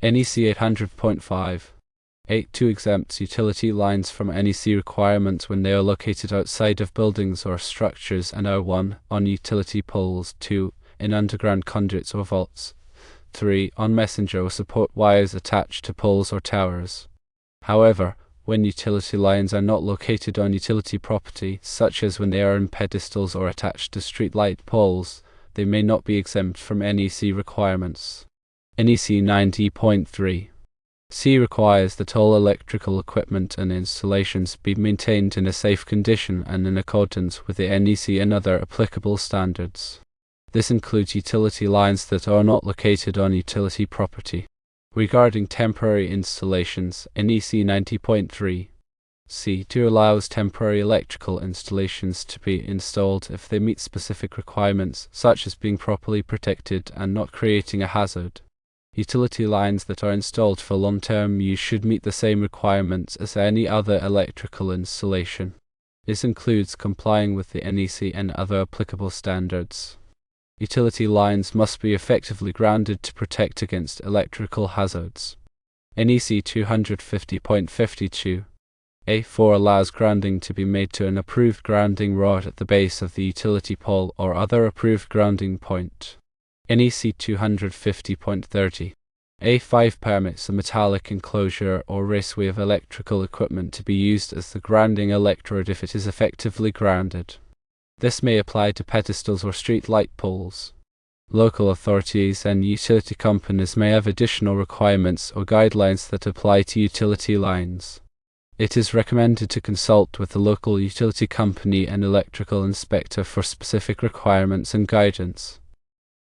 NEC 800.5. 8.2 exempts utility lines from NEC requirements when they are located outside of buildings or structures and are 1. On utility poles, 2. In underground conduits or vaults, 3. On messenger or support wires attached to poles or towers. However, when utility lines are not located on utility property, such as when they are in pedestals or attached to street light poles, they may not be exempt from NEC requirements. NEC 90.3. C requires that all electrical equipment and installations be maintained in a safe condition and in accordance with the NEC and other applicable standards. This includes utility lines that are not located on utility property. Regarding temporary installations, NEC 90.3. C2 allows temporary electrical installations to be installed if they meet specific requirements, such as being properly protected and not creating a hazard. Utility lines that are installed for long-term use should meet the same requirements as any other electrical installation. This includes complying with the NEC and other applicable standards. Utility lines must be effectively grounded to protect against electrical hazards. NEC 250.52. A4 allows grounding to be made to an approved grounding rod at the base of the utility pole or other approved grounding point. NEC 250.30. A5 permits a metallic enclosure or raceway of electrical equipment to be used as the grounding electrode if it is effectively grounded. This may apply to pedestals or street light poles. Local authorities and utility companies may have additional requirements or guidelines that apply to utility lines. It is recommended to consult with the local utility company and electrical inspector for specific requirements and guidance.